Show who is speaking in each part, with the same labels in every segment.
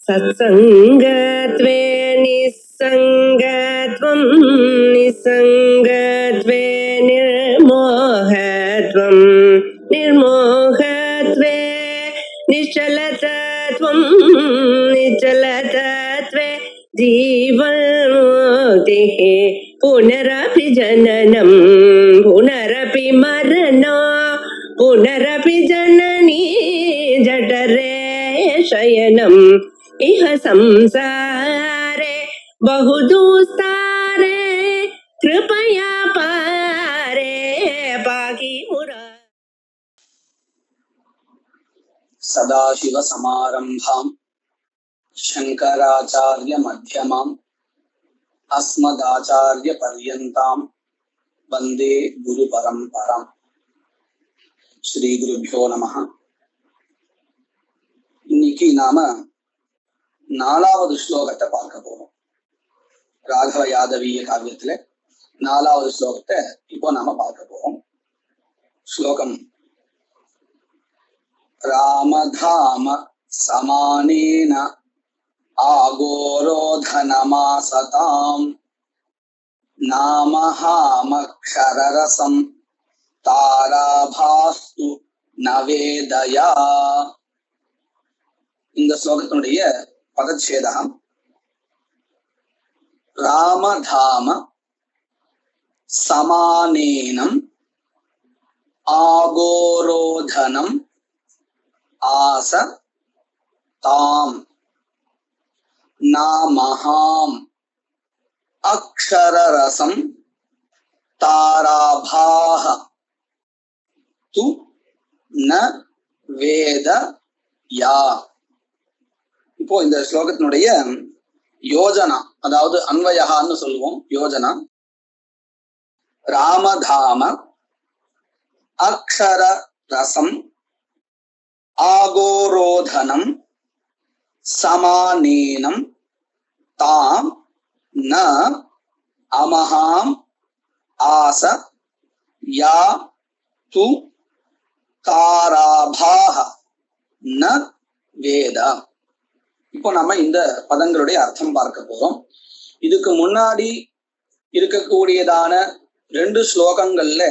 Speaker 1: सत्संगत्वे निस्संगत्वं निस्संगत्वे निर्मोहत्वं निर्मोहत्वे निश्चलतत्वं निश्चलतत्वे जीवन्मुक्तिः पुनरपि जननं पुनरपि मरणं पुनरपि जननी जठरे शयनम् इह संसारे बहुदुस्तारे कृपया पारे पाहि मुरा।
Speaker 2: सदाशिव समारंभां शंकराचार्य मध्यमाम् अस्मदाचार्य पर्यन्तां वंदे गुरु परंपराम्। श्री गुरुभ्यो नमः। இன்னைக்கு நாம 4வது ஸ்லோகத்தை பார்க்க போறோம். ராகவ யாதவீய காவியத்துல 4வது ஸ்லோகத்தை இப்போ நாம பார்க்க போறோம். ஸ்லோகம் ராமதாம சமானேன ஆகோரோதனமாசதாம் நாமஹாமக்ஷரரசம் தாராபாஸ்து நவேதயா. இந்த ஸ்லோகத்தினுடைய பதச்சேதகம் ராமதாம சமானேனம் ஆகோரோதனம் ஆச தாம் நாமஹாம் அக்ஷரரசம் தாராபாஹ து ந வேத யா. இப்போ இந்த ஸ்லோகத்தினுடைய யோஜனா, அதாவது அன்வயகான்னு சொல்லுவோம். யோஜனா ராமதாம அக்ஷர ரசம் ஆகோரோதனம் சமானேனம் தாம் ந அமஹாம் ஆச யா து தாராபாஹ ந வேத. இப்போ நம்ம இந்த பதங்களுடைய அர்த்தம் பார்க்க போறோம். இதுக்கு முன்னாடி இருக்கக்கூடியதான 2 ஸ்லோகங்கள்ல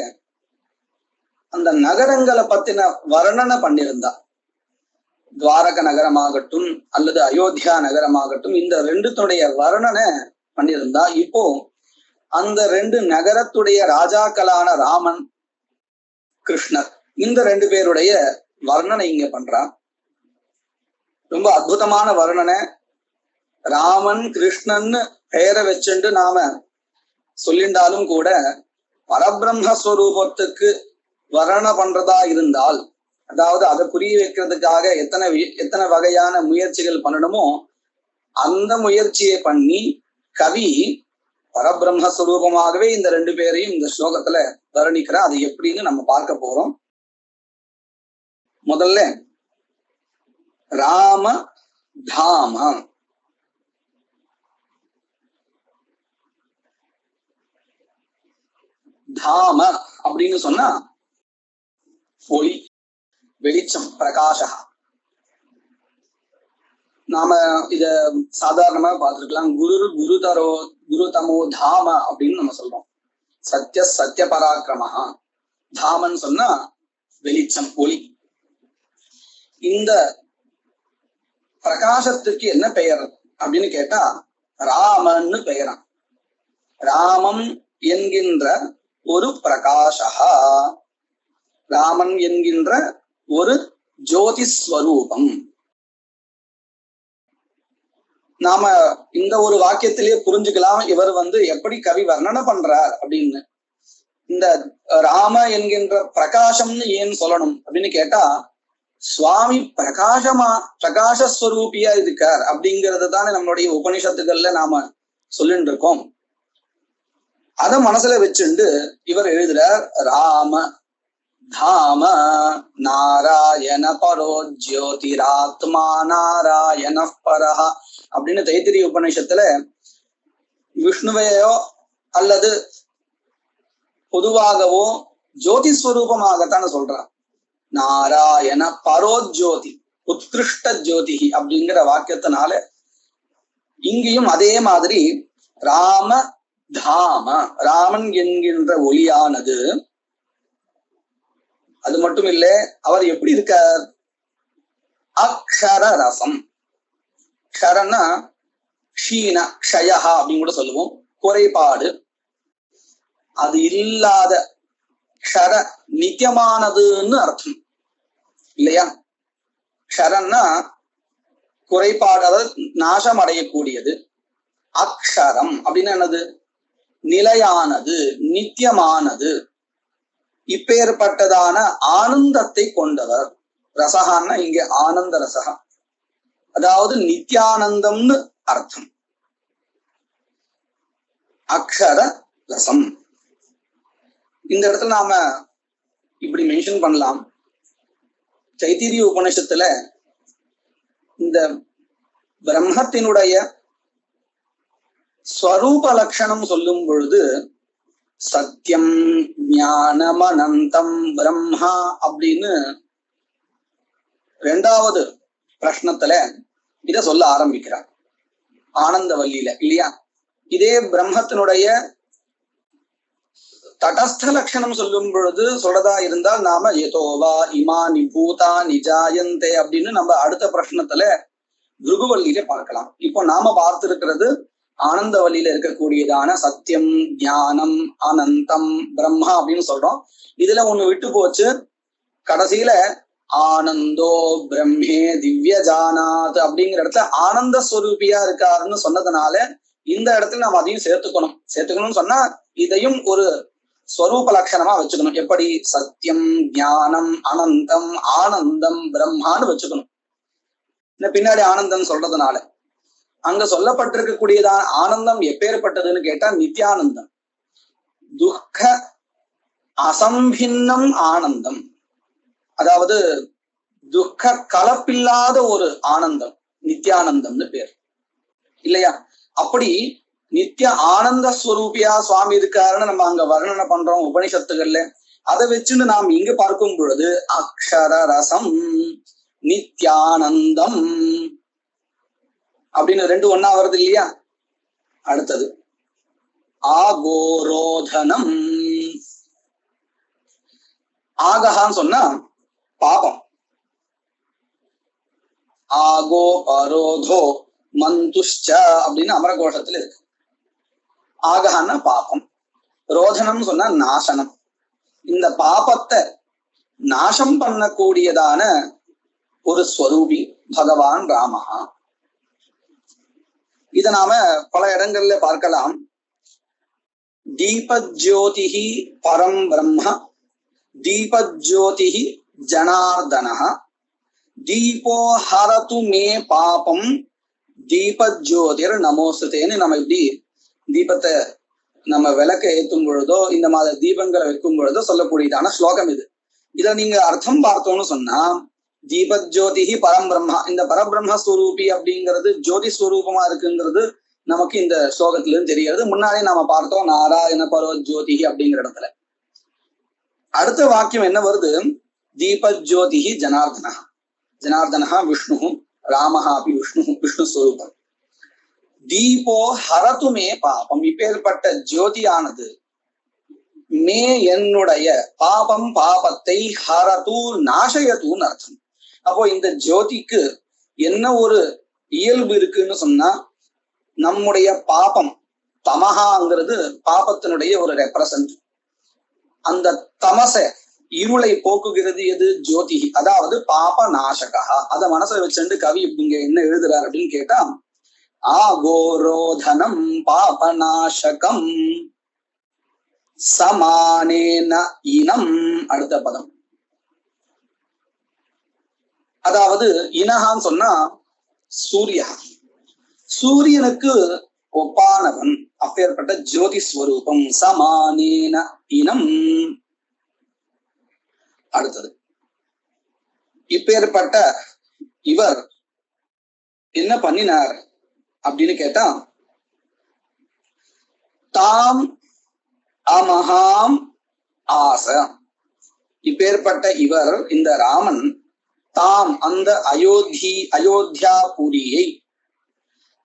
Speaker 2: அந்த நகரங்களை பத்தின வர்ணனை பண்ணியிருந்தா, துவாரக நகரமாகட்டும் அல்லது அயோத்தியா நகரமாகட்டும், இந்த 2த்துடைய வர்ணனை பண்ணியிருந்தா. இப்போ அந்த 2 நகரத்துடைய ராஜாக்களான ராமன் கிருஷ்ணர், இந்த 2 பேருடைய வர்ணனை இங்க பண்றா. ரொம்ப அற்புதமான வர்ணனை. ராமன் கிருஷ்ணன் பெயரை வச்சுண்டு நாம சொல்லிண்டாலும் கூட பரபிரம்மஸ்வரூபத்துக்கு வர்ணனை பண்றதா இருந்தால், அதாவது அதை புரிய வைக்கிறதுக்காக எத்தனை வகையான முயற்சிகள் பண்ணணுமோ அந்த முயற்சியை பண்ணி கவி பரபிரம்மஸ்வரூபமாகவே இந்த 2 பேரையும் இந்த ஸ்லோகத்துல வர்ணிக்கிற. அது எப்படின்னு நம்ம பார்க்க போறோம். முதல்ல ராம தாம. தாம அப்படின்னு சொன்னா ஒளி, வெளிச்சம், பிரகாஷா. நாம இத சாதாரணமா பார்த்திருக்கலாம். குருதமோ தாம அப்படின்னு நம்ம சொல்றோம். சத்திய பராக்கிரமஹா. தாமன் சொன்னா வெளிச்சம், ஒளி. இந்த பிரகாசத்துக்கு என்ன பெயர் அப்படின்னு கேட்டா ராமன்னு பெயரான். ராமம் என்கின்ற ஒரு பிரகாஷா, ராமன் என்கின்ற ஒரு ஜோதிஸ்வரூபம். நாம இந்த ஒரு வாக்கியத்திலேயே புரிஞ்சுக்கலாம் இவர் எப்படி கவி வர்ணனை பண்றார் அப்படின்னு. இந்த ராம என்கின்ற பிரகாசம்னு ஏன் சொல்லணும் அப்படின்னு கேட்டா, சுவாமி பிரகாசஸ்வரூபியா இருக்கார் அப்படிங்கிறது தானே நம்மளுடைய உபனிஷத்துகள்ல நாம சொல்லிட்டு இருக்கோம். அத மனசுல வச்சுண்டு இவர் எழுதுறார். ராம தாம நாராயண பரோ ஜோதிராத்மா நாராயண பரஹ அப்படின்னு தைத்திரிய உபநிஷத்துல விஷ்ணுவையோ அல்லது பொதுவாகவோ ஜோதிஸ்வரூபமாகத்தான் சொல்றார். நாராயண பரோஜோதி, உத்கிருஷ்ட ஜோதிஹி அப்படிங்கிற வாக்கியத்தினால இங்கேயும் அதே மாதிரி ராம தாம, ராமன் என்கின்ற ஒளியானது. அது மட்டும் இல்ல, அவர் எப்படி இருக்கார்? அக்ஷர ரசம். க்ஷரன்னா க்ஷீண க்ஷயா அப்படின்னு கூட சொல்லுவோம், குறைபாடு. அது இல்லாத க்ஷர, நித்தியமானதுன்னு அர்த்தம் இல்லையா? க்ஷரன்னா குறைபாடு, அதாவது நாசம் அடையக்கூடியது. அக்ஷரம் அப்படின்னா என்னது? நிலையானது, நித்தியமானது. இப்பேற்பட்டதான ஆனந்தத்தை கொண்டவர். ரசகான்னா இங்க ஆனந்த ரசகா, அதாவது நித்யானந்தம்னு அர்த்தம். அக்ஷர ரசம். இந்த இடத்துல நாம இப்படி மென்ஷன் பண்ணலாம். தைத்திரிய உபநிஷத்துல இந்த பிரம்மத்தினுடைய ஸ்வரூப லட்சணம் சொல்லும் பொழுது சத்தியம் ஞானம் அனந்தம் பிரம்மா அப்படின்னு 2வது பிரஷ்னத்துல இத சொல்ல ஆரம்பிக்கிறார், ஆனந்த வல்லியில இல்லையா? இதே பிரம்மத்தினுடைய தடஸ்த லட்சணம் சொல்லும் பொழுது சொல்றதா இருந்தால் நாம ஏதோவா இமானி பூதா நிஜாயந்தே அப்படின்னு நம்ம அடுத்த பிரஷ்னத்துல பிருகுவல்லியில பார்க்கலாம். இப்போ நாம பார்த்திருக்கிறது ஆனந்த வல்லியில இருக்கக்கூடியதான சத்தியம் ஞானம் அனந்தம் பிரம்மா அப்படின்னு சொல்றோம். இதுல ஒண்ணு விட்டு போச்சு, கடைசியில ஆனந்தோ பிரம்மே திவ்ய ஜானாத் அப்படிங்கிற இடத்துல ஆனந்த ஸ்வரூபியா இருக்காருன்னு சொன்னதுனால இந்த இடத்துல நாம் அதையும் சேர்த்துக்கணும்னு சொன்னா இதையும் ஒரு ஸ்வரூப லட்சணமா வச்சுக்கணும். எப்படி? சத்தியம் ஞானம் அனந்தம் ஆனந்தம் பிரம்மான்னு வச்சுக்கணும். இந்த பின்னாடி ஆனந்தம் சொல்றதுனால அங்க சொல்லப்பட்டிருக்கக்கூடியதான் ஆனந்தம் எப்பேற்பட்டதுன்னு கேட்டா நித்யானந்தம், துக்க அசம்பின்னம் ஆனந்தம், அதாவது துக்க கலப்பில்லாத ஒரு ஆனந்தம், நித்யானந்தம்னு பேர் இல்லையா? அப்படி நித்திய ஆனந்த ஸ்வரூபியா சுவாமி இருக்காருன்னு நம்ம அங்க வர்ணனை பண்றோம் உபனிஷத்துகள்ல. அதை வச்சுன்னு நாம் இங்க பார்க்கும் பொழுது அக்ஷர ரசம் நித்யானந்தம் அப்படின்னு 2 ஒண்ணா வருது இல்லையா? அடுத்தது ஆகோரோதனம். ஆகஹான்னு சொன்னா பாபம். ஆகோ பரோதோ மந்துஷ்ச அப்படின்னு அமரகோஷத்துல இருக்கு. ஆகஹான்னா பாபம், ரோதனம் சொன்னா நாசனம். இந்த பாபத்தை நாசம் பண்ணக்கூடியதான ஒரு ஸ்வரூபி பகவான் ராமஹா. இத நாம பல இடங்கள்ல பார்க்கலாம். தீபஜ்யோதிஹி பரம் பிரம்ம, தீபஜ்யோதிஹி ஜனார்தனஹ, தீபோ ஹரது மே பாபம் தீபஜ்யோதிர் நமோஸ்தேன்னு நம்ம இப்படி தீபத்தை நம்ம விளக்க ஏற்றும் பொழுதோ இந்த மாதிரி தீபங்களை வைக்கும் பொழுதோ சொல்லக்கூடியதான ஸ்லோகம் இது. இத நீங்க அர்த்தம் பார்த்தோம்னு சொன்னா தீபஜ்யோதிஹி பரம்பிரம்மா, இந்த பரபிரம்ம ஸ்வரூபி அப்படிங்கிறது ஜோதி ஸ்வரூபமா இருக்குங்கிறது நமக்கு இந்த ஸ்லோகத்துல இருந்து தெரிகிறது. முன்னாடி நாம பார்த்தோம் நாராயண பரோ ஜோதிஹி அப்படிங்கிற இடத்துல. அடுத்த வாக்கியம் என்ன வருது? தீபஜ்யோதிஹி ஜனார்தனா, ஜனார்தனா விஷ்ணு, ராமஹா அப்படி விஷ்ணு ஸ்வரூபம். தீபோ ஹரதுமே பாபம், இப்பேற்பட்ட ஜோதியானது மே என்னுடைய பாபம் பாபத்தை ஹரது நாசயத்துன்னு அர்த்தம். அப்போ இந்த ஜோதிக்கு என்ன ஒரு இயல்பு இருக்குன்னு சொன்னா நம்முடைய பாபம் தமஹாங்கிறது பாபத்தினுடைய ஒரு ரெப்ரசன்ட். அந்த தமச இருளை போக்குகிறது எது? ஜோதி, அதாவது பாப நாசகா. அத மனசை வச்சுட்டு கவி இங்க என்ன எழுதுறாரு அப்படின்னு கேட்டா ஆகோரோதனம் பாபநாசகம் சமானேன இனம். அடுத்த பதம், அதாவது இனஹான்னு சொன்னா சூர்யா, சூரியனுக்கு ஒப்பானவன், அப்பேற்பட்ட ஜோதி ஸ்வரூபம். சமானேன இனம். அடுத்தது இப்பேற்பட்ட இவர் என்ன பண்ணினார் அப்படின்னு கேட்டா தாம் அமஹாம் ஆச. இப்பேற்பட்ட இவர் இந்த ராமன் தாம் அந்த அயோத்தியாபுரியை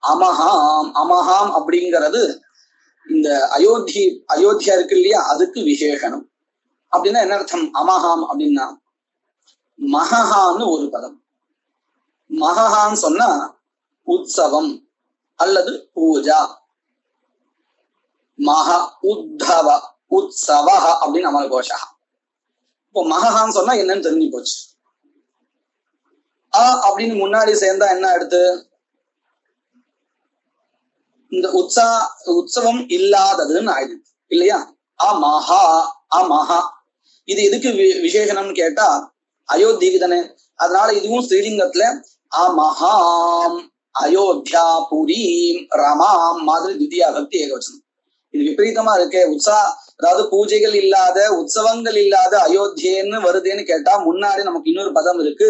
Speaker 2: அமஹாம் அமஹாம் அப்படிங்கிறது இந்த அயோத்தியா இருக்கு இல்லையா, அதுக்கு விசேஷனம். அப்படின்னா என்ன அர்த்தம்? அமஹாம் அப்படின்னா மகஹான்னு ஒரு பதம். மகஹான்னு சொன்னா உற்சவம் அல்லது பூஜா. மக உத்தவ உற்சவ அப்படின்னு அமரகோஷா. இப்போ மகஹான்னு சொன்னா என்னன்னு தெரிஞ்சு போச்சு. அப்படின்னு முன்னாடி சேர்ந்தா என்ன அடுத்து? இந்த உற்சவம் இல்லாததுன்னு ஆயிடுது இல்லையா? அமஹா அமஹா. இது எதுக்கு விசேஷனம்னு கேட்டா அயோத்திக்கு தானே. அதனால இதுவும் ஸ்ரீலிங்கத்துல அமஹாம் அயோத்தியாபுரீம் ரமாம் மாதிரி தித்தியா பக்தி ஏகவச்சனம். இது விபரீதமா இருக்கே. அதாவது பூஜைகள் இல்லாத உற்சவங்கள் இல்லாத அயோத்தியன்னு வருதுன்னு கேட்டா முன்னாடி நமக்கு இன்னொரு பதம் இருக்கு,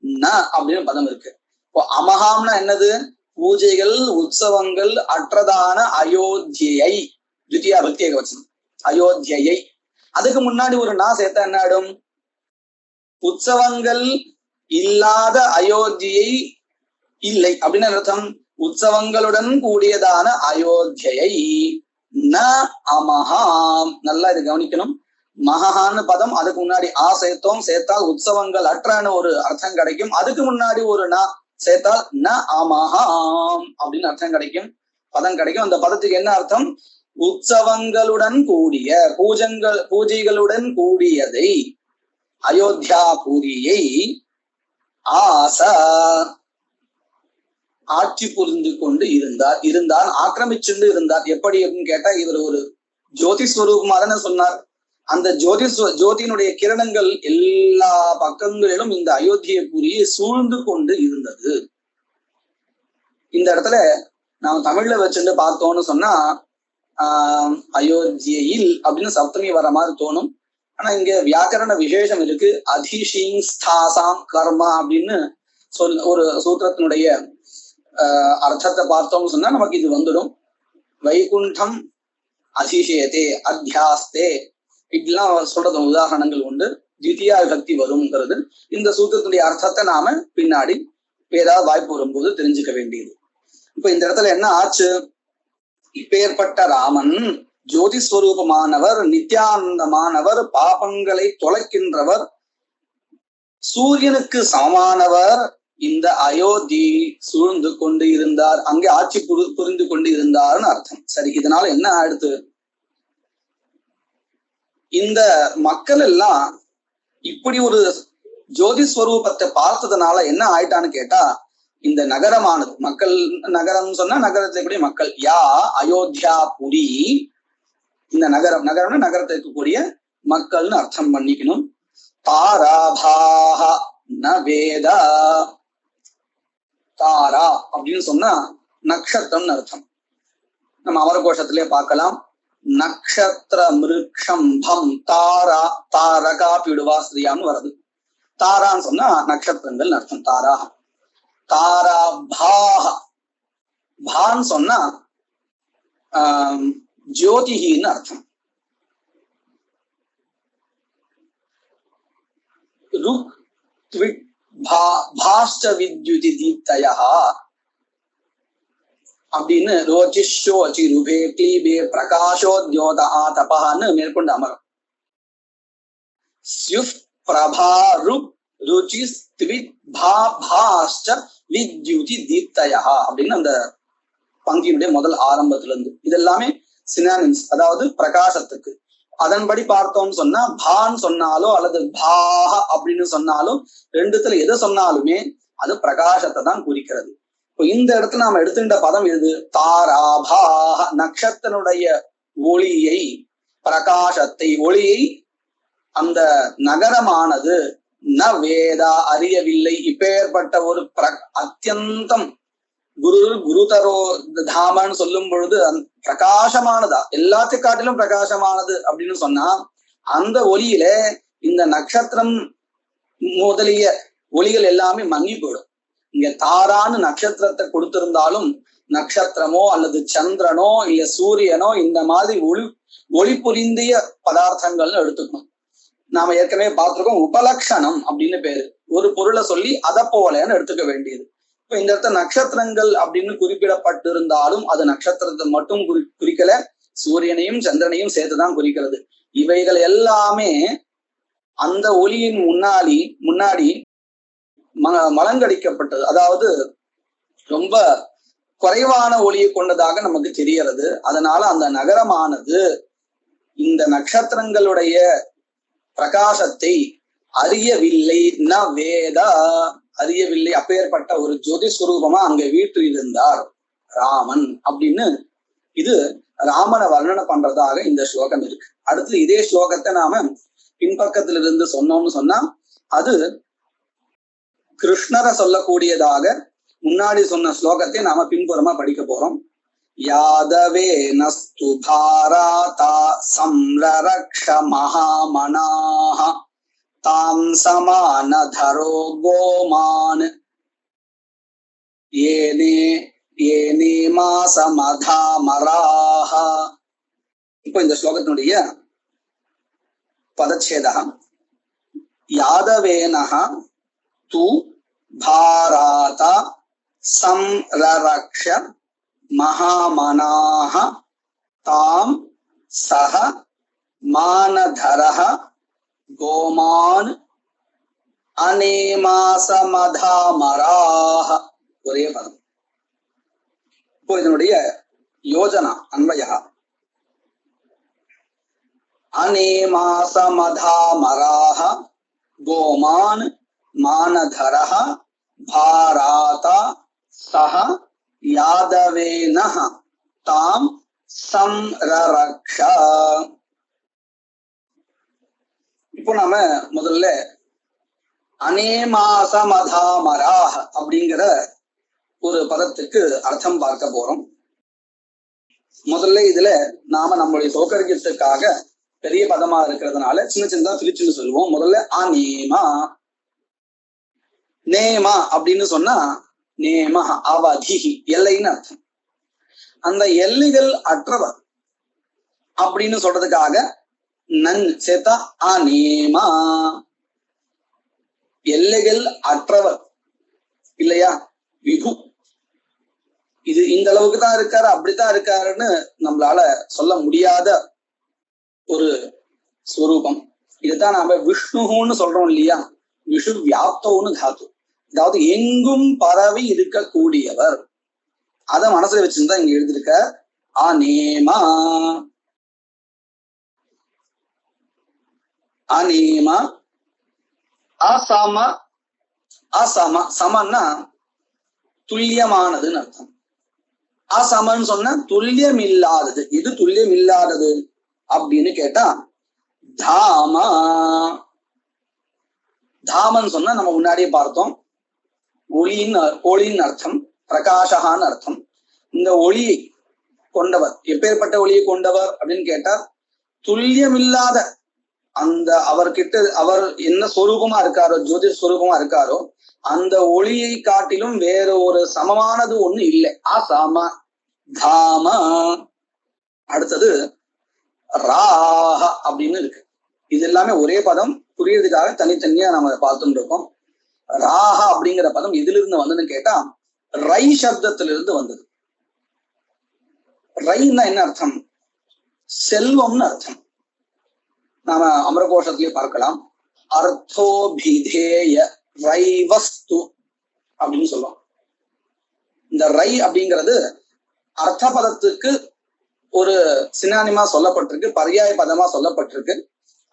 Speaker 2: ந அப்படின்னு பதம் இருக்கு. இப்போ அமஹாம்னா என்னது? பூஜைகள் உற்சவங்கள் அற்றதான அயோத்தியை. தித்தியா பக்தி ஏகவச்சனம் அயோத்தியை. அதுக்கு முன்னாடி ஒரு நா சேர்த்தா என்ன ஆயிடும்? உற்சவங்கள் இல்லாத அயோத்தியை இல்லை அப்படின்னு அர்த்தம். உற்சவங்களுடன் கூடியதான அயோத்தியை ந அமஹாம். நல்லா இது கவனிக்கணும். மகஹான்னு பதம் அதுக்கு முன்னாடி சேர்த்தோம். சேர்த்தால் உற்சவங்கள் அற்றன்னு ஒரு அர்த்தம் கிடைக்கும். அதுக்கு முன்னாடி ஒரு ந சேர்த்தால் ந அமஹாம் அப்படின்னு அர்த்தம் கிடைக்கும், பதம் கிடைக்கும். அந்த பதத்துக்கு என்ன அர்த்தம்? உற்சவங்களுடன் கூடிய பூஜைகளுடன் கூடியதை அயோத்தியாபுரியை ஆட்சி புரிந்து கொண்டு இருந்தார் ஆக்கிரமிச்சுண்டு இருந்தார். எப்படி அப்படின்னு கேட்டா இவர் ஒரு ஜோதி ஸ்வரூபமா தானே சொன்னார். அந்த ஜோதியினுடைய கிரணங்கள் எல்லா பக்கங்களிலும் இந்த அயோத்தியபுரியை சூழ்ந்து கொண்டு இருந்தது. இந்த இடத்துல நாம் தமிழ்ல வச்சுட்டு பார்த்தோம்னு சொன்னா அயோத்தியில் அப்படின்னு சப்தமி வர மாதிரி தோணும். ஆனா இங்க வியாக்கரண விசேஷம் இருக்கு. அதிஷிங்ஸ்தாசாம் கர்மா அப்படின்னு ஒரு சூத்திரத்தினுடைய அர்த்தத்தை பார்த்தோம்னு சொன்னா நமக்கு இது வந்துடும். வைகுண்டம் அதிஷேதே அத்தியாஸ்தே இப்படிலாம் சொல்றது உதாரணங்கள் உண்டு. தித்தியா விபக்தி வரும்ங்கிறது இந்த சூத்திரத்தினுடைய அர்த்தத்தை நாம பின்னாடி ஏதாவது வாய்ப்பு வரும்போது தெரிஞ்சுக்க வேண்டியது. இப்ப இந்த இடத்துல என்ன ஆச்சு? இப்பேற்பட்ட ராமன் ஜோதிஸ்வரூபமானவர், நித்யானந்தமானவர், பாபங்களை தொலைக்கின்றவர், சூரியனுக்கு சமமானவர். இந்த அயோத்தி சூழ்ந்து கொண்டு இருந்தார், அங்கே ஆட்சி புரிந்து கொண்டு இருந்தார்னு அர்த்தம். சரி, இதனால என்ன ஆயிடுத்து? இந்த மக்கள் எல்லாம் இப்படி ஒரு ஜோதிஸ்வரூபத்தை பார்த்ததுனால என்ன ஆயிட்டான்னு கேட்டா, இந்த நகரமானது மக்கள், நகரம் சொன்னா நகரத்துல கூடிய மக்கள், யா அயோத்தியாபுரி, இந்த நகரம்னா நகரத்தை இருக்கக்கூடிய மக்கள்னு அர்த்தம் பண்ணிக்கணும். தாராபாஹ ந வேதா. தாரா அப்படின்னு சொன்னா நக்ஷத்திரம்னு அர்த்தம். நம்ம அமரகோஷத்திலே பார்க்கலாம். நக்ஷத்திர மிருக்ஷம்பம் தாரா தாரகா பிடுவா ஸ்ரீயான்னு வருது. தாரான்னு சொன்னா நட்சத்திரங்கள் அர்த்தம். தாரா தாரா பாஹ. பான்னு சொன்னா ஜோதிஹின்னு அர்த்தம். ருக் த்விட் பாஷ்ட வித்யுதி தீப்தயா அப்படின்னு ரோச்சிஷோச்சி ருபே கிளீபே பிரகாஷோத்யோத ஆதபஹான்னு மேற்கொண்டு அமரம். ஸ்யுஃப் பிரபா ருக் ருச்சி ஸ்த்வித் பாஷ்ட வித்யுதி தீப்தயா அப்படின்னு அந்த பங்கினுடைய முதல் ஆரம்பத்துல இருந்து இதெல்லாமே சினானிம்ஸ், அதாவது பிரகாசத்துக்கு. அதன்படி பார்த்தோம்னு சொன்னா பான்னு சொன்னாலோ அல்லது பாஹ அப்படின்னு சொன்னாலும் ரெண்டுத்துல எதை சொன்னாலுமே அது பிரகாசத்தை தான் குறிக்கிறது. இப்போ இந்த இடத்துல நாம எடுத்துட்ட பதம் எது? தாராபாஹ. நட்சத்திரனுடைய ஒளியை, பிரகாசத்தை, ஒளியை அந்த நகரமானது ந வேதா அறியவில்லை. இப்பேற்பட்ட ஒரு அத்தியந்தம் குருதரோ தாமன்னு சொல்லும் பொழுது பிரகாசமானதா, எல்லாத்தை காட்டிலும் பிரகாசமானது அப்படின்னு சொன்னா அந்த ஒளியில இந்த நட்சத்திரம் முதலிய ஒளிகள் எல்லாமே மங்கி போயிடும். இங்க தாரான்னு நட்சத்திரத்தை கொடுத்திருந்தாலும் நட்சத்திரமோ அல்லது சந்திரனோ இல்ல சூரியனோ இந்த மாதிரி ஒளி பொருந்திய பதார்த்தங்கள்னு எடுத்துக்கணும். நாம ஏற்கனவே பார்த்திருக்கோம். உபலக்ஷணம் அப்படின்னு பேரு. ஒரு பொருளை சொல்லி அதை போலன்னு எடுத்துக்க வேண்டியது. இப்ப இந்த இடத்துல நட்சத்திரங்கள் அப்படின்னு குறிப்பிடப்பட்டிருந்தாலும் அது நட்சத்திரத்தை மட்டும் குறிக்கல, சூரியனையும் சந்திரனையும் சேர்த்துதான் குறிக்கிறது. இவைகள் எல்லாமே அந்த ஒளியின் முன்னாடி மலங்கடிக்கப்பட்டது. அதாவது ரொம்ப குறைவான ஒளியை கொண்டதாக நமக்கு தெரிகிறது. அதனால அந்த நகரமானது இந்த நட்சத்திரங்களுடைய பிரகாசத்தை அறியவில்லை. அறியவில்லை. அப்பேற்பட்ட ஒரு ஜோதிஸ்வரூபமா அங்க வீட்டில் இருந்தார் ராமன் அப்படின்னு இது ராமனை வர்ணனை பண்றதாக இந்த ஸ்லோகம் இருக்கு. அடுத்து இதே ஸ்லோகத்தை நாம பின்பக்கத்துல இருந்து சொன்னோம்னு சொன்னா அது கிருஷ்ணரை சொல்லக்கூடியதாக முன்னாடி சொன்ன ஸ்லோகத்தை நாம பின்புறமா படிக்க போறோம். யாதவே நஸ்து பாராதா சம்ரரக்ஷ மகாமனாஹ தாம் சமானதரோ கோமான் ஏனே மாசமதாமராஹ. இப்போ இந்த ஸ்லோகத்தினுடைய பதச்சேதம். யாதவேனஹ து பாராதா சம்ரரக்ஷ மகாமனாஹ தாம் சஹ மானதரஹ கோமான் அநேமாசமதாமராஹ. ஒரே பதம். இப்போ இதனுடைய யோஜனா அன்வயா. அநேமாசமதாமராஹ கோமான் மானதரஹ பாராதா சஹ யாதவேனஹ தாம் சம்ரரக்ஷ. இப்போ நாம முதல்ல அநேமாசமதாமராஹ அப்படிங்கிற ஒரு பதத்துக்கு அர்த்தம் பார்க்க போறோம். முதல்ல இதுல நாம நம்மளுடைய சௌகரியத்துக்காக பெரிய பதமா இருக்கிறதுனால சின்ன சின்னதா பிரிச்சுன்னு சொல்லுவோம். முதல்ல அநேமா. நேமா அப்படின்னு சொன்னா நேம அவதி, எல்லைன்னு அர்த்தம். அந்த எல்லைகள் அற்றவர் அப்படின்னு சொல்றதுக்காக நன் சேர்த்தா அநேமா. எல்லைகள் அற்றவர் இல்லையா, விபு. இது இந்த அளவுக்கு தான் இருக்காரு அப்படித்தான் இருக்காருன்னு நம்மளால சொல்ல முடியாத ஒரு ஸ்வரூபம். இதுதான் நாம விஷ்ணுன்னு சொல்றோம் இல்லையா. விஷு வியாப்தோன்னு தாத்து, அதாவது எங்கும் பரவி இருக்கக்கூடியவர். அத மனசுல வச்சுதான் இங்க எழுதிருக்க. அநேமா. அநேமா. அசம. அசம. சமன்னா துல்லியமானதுன்னு அர்த்தம். அசமன்னு சொன்னா துல்லியம் இல்லாதது. இது துல்லியம் இல்லாதது அப்படின்னு கேட்டா தாமா. தாமன் சொன்னா நம்ம முன்னாடியே பார்த்தோம், ஒளியின் அர்த்தம், பிரகாஷகான்னு அர்த்தம். இந்த ஒளியை கொண்டவர் எப்பேற்பட்ட ஒளியை கொண்டவர் அப்படின்னு கேட்டா துல்லியம் இல்லாத அந்த அவர்கிட்ட அவர் என்ன ஸ்வரூபமா இருக்காரோ, ஜோதிஷ் ஸ்வரூபமா இருக்காரோ அந்த ஒளியை காட்டிலும் வேற ஒரு சமமானது ஒண்ணு இல்லை. அசம தாம. அடுத்தது ராஹ அப்படின்னு இருக்கு. இது எல்லாமே ஒரே பதம், புரியறதுக்காக தனித்தனியா நம்ம பார்த்துட்டு இருக்கோம். ராஹ அப்படிங்கிற பதம் எதுல இருந்து வந்ததுன்னு கேட்டா ரை சப்தத்திலிருந்து வந்தது. ரைன்னா என்ன அர்த்தம்? செல்வம்னு அர்த்தம். நாம அமரகோஷத்திலேயே பார்க்கலாம். அர்த்தோபிதேய ரை வஸ்து அப்படின்னு சொல்லுவோம். இந்த ரை அப்படிங்கிறது அர்த்த பதத்துக்கு ஒரு சினானிமா சொல்லப்பட்டிருக்கு, பர்யாய பதமா சொல்லப்பட்டிருக்கு.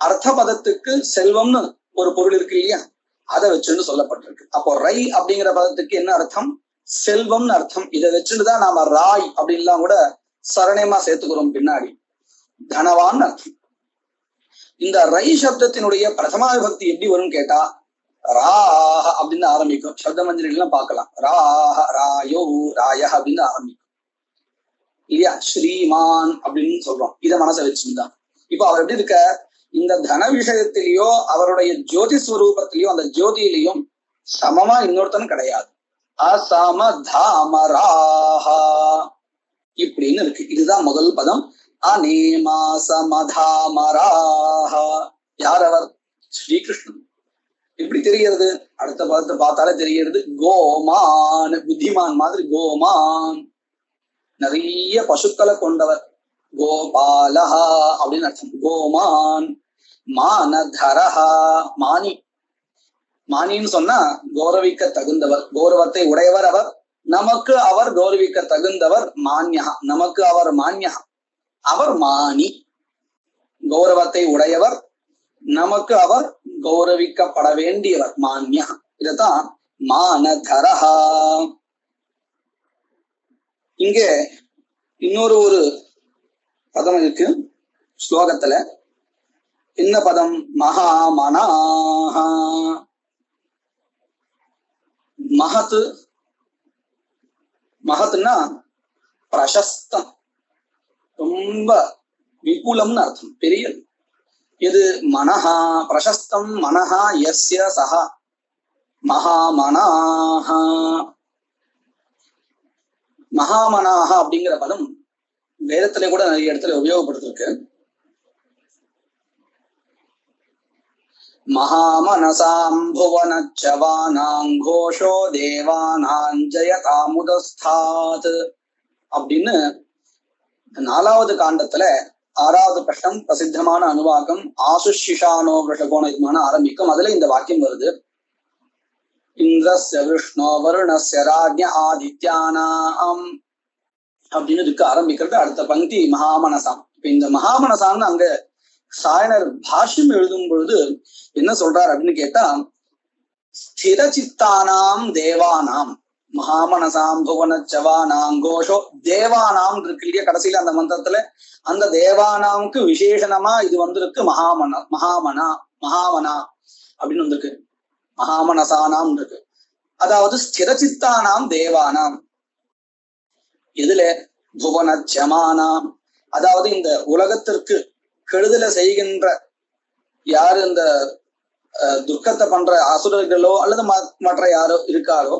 Speaker 2: அர்த்த பதத்துக்கு செல்வம்னு ஒரு பொருள் இருக்கு இல்லையா, அதை வச்சுன்னு சொல்லப்பட்டிருக்கு. அப்போ ரை அப்படிங்கிற பதத்துக்கு என்ன அர்த்தம்? செல்வம்னு அர்த்தம். இதை வச்சுட்டுதான் நாம ராய் அப்படின்லாம் கூட சரணியமா சேர்த்துக்கிறோம் பின்னாடி. தனவான்னு அர்த்தம். இந்த ரை சப்தத்தினுடைய பிரதமா விபக்தி எப்படி வரும்னு கேட்டா ராஹ அப்படின்னு ஆரம்பிக்கும். சப்த மஞ்சரிலாம் பார்க்கலாம். ராஹ ராயோ ராய அப்படின்னு ஆரம்பிக்கும் இல்லையா. ஸ்ரீமான் அப்படின்னு சொல்றோம். இதை மனசை வச்சுதான். இப்போ அவர் எப்படி இருக்க, இந்த தன விஷயத்திலேயோ அவருடைய ஜோதி ஸ்வரூபத்திலேயோ அந்த ஜோதியிலையும் சமமா இன்னொருத்தனும் கிடையாது. அசமதாமராஹா இப்படின்னு இருக்கு. இதுதான் முதல் பதம். அநேமாசமதாமராஹா. யார் அவர்? ஸ்ரீகிருஷ்ணன். எப்படி தெரிகிறது? அடுத்த பதத்தை பார்த்தாலே தெரிகிறது. கோமான், புத்திமான் மாதிரி கோமான், நிறைய பசுக்களை கொண்டவர். கோபாலஹா அப்படின்னு அர்த்தம். கோமான். மானதரஹா, மானி. மானின்னு சொன்னா கௌரவிக்க தகுந்தவர், கௌரவத்தை உடையவர் அவர். நமக்கு அவர் கௌரவிக்க தகுந்தவர். மான்யா, நமக்கு அவர் மான்யா, அவர் மானி. கௌரவத்தை உடையவர், நமக்கு அவர் கௌரவிக்கப்பட வேண்டியவர். மான்யா. இதத்தான் மானதரஹா. இங்கே இன்னொரு பதம் இருக்கு ஸ்லோகத்துல. என்ன பதம்? மகாமனாஹ. மகத், மகத்னா பிரசஸ்தம், ரொம்ப விபுலம்னு அர்த்தம், பெரியது. இது மனஹா, பிரசஸ்தம் மனஹா யஸ்ய சஹ மகாமனாஹ. மகாமனாஹ அப்படிங்கிற பதம் வேதத்திலே கூட நிறைய இடத்துல உபயோகப்படுத்திருக்கு. மகாமனசாம் புவனச்சவானாங் கோஷோ தேவானாம் ஜயதாமுதஸ்தாத் அப்படின்னு 4வது காண்டத்துல 6வது பிரஷ்னம் பிரசித்தமான அனுவாகம் ஆசுஷிஷானோ விஷகோண ஆரம்பிக்கும். அதுல இந்த வாக்கியம் வருது. இந்திரஸ்ய விஷ்ணோ வருணஸ்ய ராஜ்ய ஆதித்யானாம் அப்படின்னு இதுக்கு ஆரம்பிக்கிறது. அடுத்த பங்கி மகாமனசாம். இப்ப இந்த மகாமனசாம்னு அங்க சாயனர் பாஷ்யம் எழுதும் பொழுது என்ன சொல்றார் அப்படின்னு கேட்டா, ஸ்திர சித்தானாம் தேவானாம் மகாமனசாம் புவனச்சவானாம் கோஷோ தேவானாம் இருக்கு இல்லையா கடைசியில அந்த மந்திரத்துல, அந்த தேவானாமுக்கு விசேஷணமா இது வந்திருக்கு. மகாமனா அப்படின்னு வந்திருக்கு. மகாமனசானாம் இருக்கு. அதாவது ஸ்திர சித்தானாம் தேவானாம். இதுல புவனச்சமானாம், அதாவது இந்த உலகத்திற்கு கெடுதலை செய்கின்ற யாரு இந்த துக்கத்தை பண்ற அசுரர்களோ அல்லது மற்ற யாரோ இருக்காரோ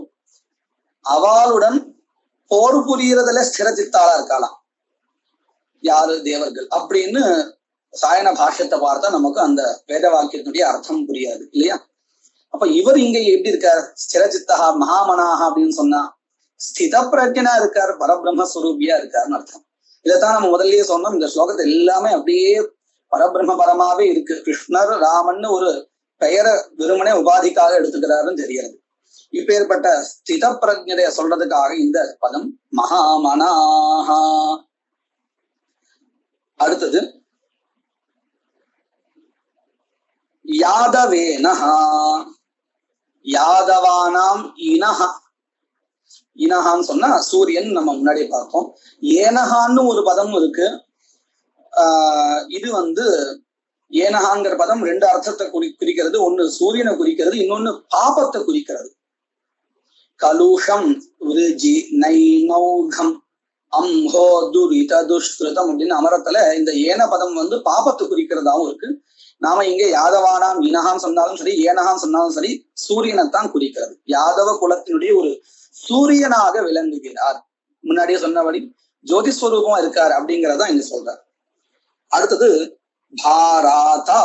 Speaker 2: அவளுடன் போர் புரியறதுல ஸ்திர சித்தாளா இருக்கலாம். யாரு? தேவர்கள். அப்படின்னு சாயன பாஷ்யத்தை பார்த்தா நமக்கு அந்த வேத வாக்கியத்தினுடைய அர்த்தம் புரியாது இல்லையா? அப்ப இவர் இங்க எப்படி இருக்கார்? ஸ்திரசித்தா மகாமனாக அப்படின்னு சொன்னா ஸ்தித பிரஜனா இருக்கார், பரபிரம்மஸ்வரூபியா இருக்காருன்னு அர்த்தம். இதைத்தான் நம்ம முதல்லயே சொன்னோம். இந்த ஸ்லோகத்தை எல்லாமே அப்படியே பரபிரம்ம பரமாவே இருக்கு. கிருஷ்ணர் ராமன் ஒரு பெயரை வெறுமனே உபாதிக்காக எடுத்துக்கிறாருன்னு தெரியாது. இப்பேற்பட்ட ஸ்தித பிரஜைய சொல்றதுக்காக இந்த பதம் மகாமனாஹா. அடுத்தது யாதவேனஹா, யாதவானாம் இனஹா. இனஹான்னு சொன்னா சூரியன் நம்ம முன்னாடியே பார்த்தோம். ஏனஹான்னு ஒரு பதம் இருக்கு. இது ஏனஹாங்கிற பதம் 2 அர்த்தத்தை குறிக்கிறது. ஒண்ணு சூரியனை குறிக்கிறது, இன்னொன்னு பாபத்தை குறிக்கிறது. கலுஷம் விருஜி நைநௌகம் அம்ஹோ துரித துஷ்கிருதம் அப்படின்னு அமரத்துல இந்த ஏன பதம் பாபத்தை குறிக்கிறதாவும் இருக்கு. நாம இங்க யாதவானாம் இனஹான்னு சொன்னாலும் சரி, ஏனஹான்னு சொன்னாலும் சரி, சூரியனைத்தான் குறிக்கிறது. யாதவ குலத்தினுடைய ஒரு சூரியனாக விளங்குகிறார். முன்னாடியே சொன்னபடி ஜோதிஸ்வரூபமா இருக்கார் அப்படிங்கிறதா இங்க சொல்றார். அடுத்தது பாராதா.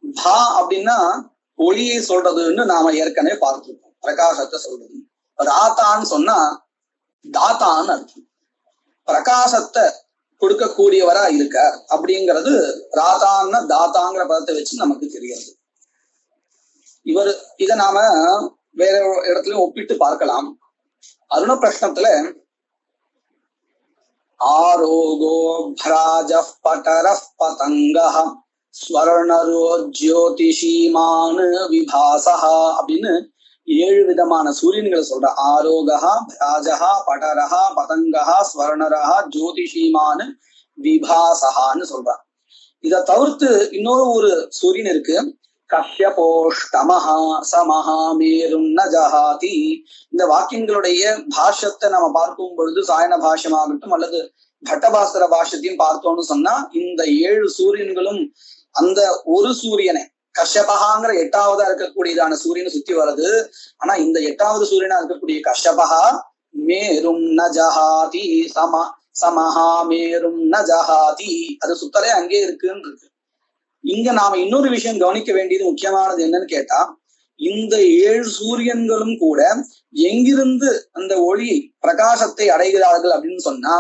Speaker 2: பா அப்படின்னா ஒளியை சொல்றதுன்னு நாம ஏற்கனவே பார்த்திருக்கோம், பிரகாசத்தை சொல்றது. ராத்தான்னு சொன்னா தாத்தான்னு அர்த்தம். பிரகாசத்தை கொடுக்கக்கூடியவரா இருக்கார் அப்படிங்கிறது ராதான்னா தாத்தாங்கிற பதத்தை வச்சு நமக்கு தெரியாது. இத நாம வேற இடத்துலயும் ஒப்பிட்டு பார்க்கலாம். அருண பிரஷ்னத்துல ஆரோகோ பிராஜ படர பதங்க ஸ்வர்ணரோ ஜோதிஷிமான் விபாசா அப்படின்னு 7 விதமான சூரியன்களை சொல்ற. ஆரோகா பிராஜா படரஹா பதங்கா ஸ்வர்ணரஹா ஜோதிஷிமான் விபாசகான்னு சொல்றான். இதை தவிர்த்து இன்னொரு ஒரு சூரியன் இருக்கு. கஷ்யபோஷ்டமஹா சமஹா மேரும் ந ஜஹாதி. இந்த வாக்கியங்களுடைய பாஷ்யத்தை நம்ம பார்க்கும் பொழுது சாயன பாஷ்யமாகட்டும் அல்லது பட்டபாஸ்கர பாஷ்யத்தையும் பார்த்தோம்னு சொன்னா இந்த 7 சூரியன்களும் அந்த ஒரு சூரியனை கஷ்யபகாங்கிற 8வதா இருக்கக்கூடியதான சூரியனை சுத்தி வருது. ஆனா இந்த 8வது சூரியனா இருக்கக்கூடிய கஷ்யபகா மேரும் ந ஜஹாதி சமஹா மேரும் ந ஜஹாதி, அது சுத்தலே அங்கே இருக்குன்னு இருக்கு. இங்க நாம இன்னொரு விஷயம் கவனிக்க வேண்டியது முக்கியமானது என்னன்னு கேட்டா, இந்த 7 சூரியன்களும் கூட எங்கிருந்து அந்த ஒளி பிரகாசத்தை அடைகிறார்கள் அப்படின்னு சொன்னா,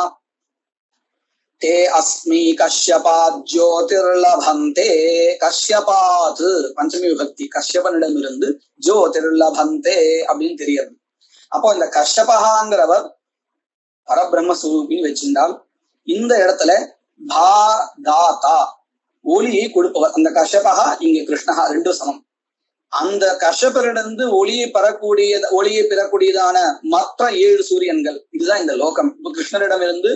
Speaker 2: தே அஸ்மி கஷ்யபாத் ஜோதிர்லபந்தே, கஷ்யபாத் பஞ்சமி விபக்தி, கஷ்யபனிடமிருந்து ஜோதிர்லபந்தே அப்படின்னு தெரியாது. அப்போ இந்த கஷ்யபகாங்கிறவர் பரபிரம்மஸ்வரூபின்னு வச்சிருந்தால், இந்த இடத்துல பா தாத்தா ஒளியை கொடுப்பவர். அந்த கஷ்யபகா இங்க கிருஷ்ணகா ரெண்டும் சமம். அந்த கஷ்யபரிடந்து ஒளியை பெறக்கூடியதான மற்ற 7 சூரியன்கள், இதுதான் இந்த லோகம். இப்ப கிருஷ்ணரிடமிருந்து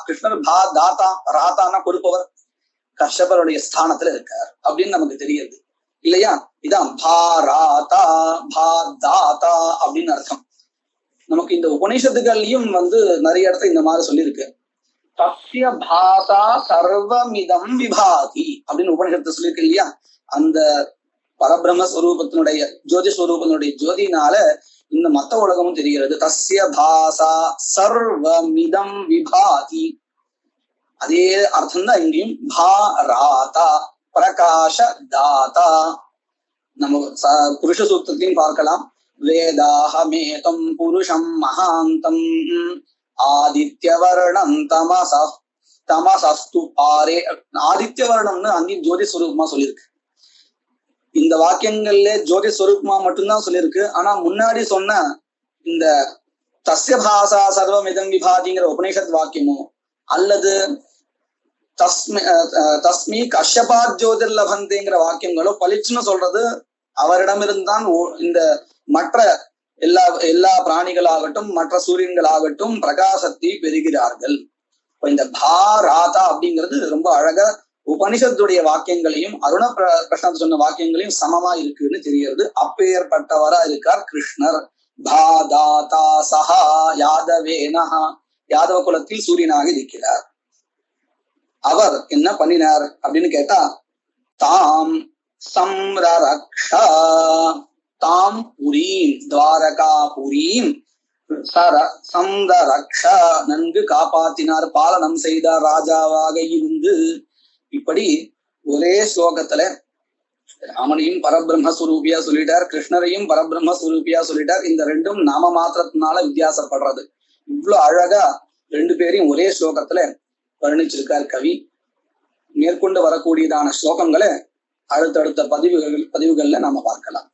Speaker 2: கிருஷ்ணர் பா தாத்தா, ராதானா கொடுப்பவர், கஷ்யபருடைய ஸ்தானத்துல இருக்கார் அப்படின்னு நமக்கு தெரியுது இல்லையா? இதான் பா ராதா பா தாத்தா அப்படின்னு அர்த்தம். நமக்கு இந்த உபநிஷத்துகள்லயும் நிறைய இடத்துல இந்த மாதிரி சொல்லியிருக்கு. தஸ்ய பாசா சர்வமிதம் விபாதி அப்படின்னு உபநிஷத்து சொல்லியிருக்கு இல்லையா? அந்த பரபிரம்மஸ்வரூபத்தினுடைய ஜோதிஸ்வரூபத்தினுடைய ஜோதினால இந்த மத்த உலகமும் தெரிகிறது. தஸ்ய பாசா சர்வமிதம் விபாதி, அதே அர்த்தம் தான் இங்கேயும். பாராதா பிரகாஷ தாதா. நம்ம புருஷ சூக்தத்தையும் பார்க்கலாம். வேதாஹமேதம் புருஷம் மகாந்தம் ஆதித்யவர்ணம் தமசஸ்து ஆரே. ஆதித்யவர்ணம்னு அங்கேயும் ஜோதிஸ்வரூபமா சொல்லியிருக்கு. இந்த வாக்கியங்கள்ல ஜோதிஸ்வரூபமா மட்டும்தான் சொல்லியிருக்கு. ஆனா முன்னாடி சொன்ன இந்த தஸ்ய பாசா சர்வமிதம் விபாதிங்கிற உபநிஷத் வாக்கியமோ அல்லது தஸ்மி கஷ்யபாத் ஜோதிர்லபந்தேங்கிற வாக்கியங்களோ பளிச்சுன்னு சொல்றது அவரிடமிருந்தான் இந்த மற்ற எல்லா பிராணிகளாகட்டும் மற்ற சூரியன்களாகட்டும் பிரகாசத்தை பெறுகிறார்கள். இப்ப இந்த பாராதா அப்படிங்கிறது ரொம்ப அழகா உபனிஷத்துடைய வாக்கியங்களையும் அருண பிரசாந்த் சொன்ன வாக்கியங்களையும் சமமா இருக்குன்னு தெரிகிறது. அப்பேற்பட்டவரா இருக்கார் கிருஷ்ணர். பாதாதா சஹா யாதவேனஹா, யாதவ குலத்தில் சூரியனாக இருக்கிறார். அவர் என்ன பண்ணினார் அப்படின்னு கேட்டா, தாம் சம்ரக்ஷா, தாம் புரீம் துவாரகா புரீம் சம்ரக்ஷா நன்கு காப்பாத்தினார், பாலனம் செய்தார் ராஜாவாக இருந்து. இப்படி ஒரே ஸ்லோகத்துல ராமனையும் பரபிரம்மஸ்வரூபியா சொல்லிட்டார், கிருஷ்ணரையும் பரபிரம்மஸ்வரூபியா சொல்லிட்டார். இந்த ரெண்டும் நாம மாத்திரத்தினால வித்தியாசப்படுறது. இவ்வளவு அழகா 2 பேரையும் ஒரே ஸ்லோகத்துல வர்ணிச்சிருக்கார் கவி. மேற்கொண்டு வரக்கூடியதான ஸ்லோகங்களை அடுத்தடுத்த பதிவுகள்ல நாம பார்க்கலாம்.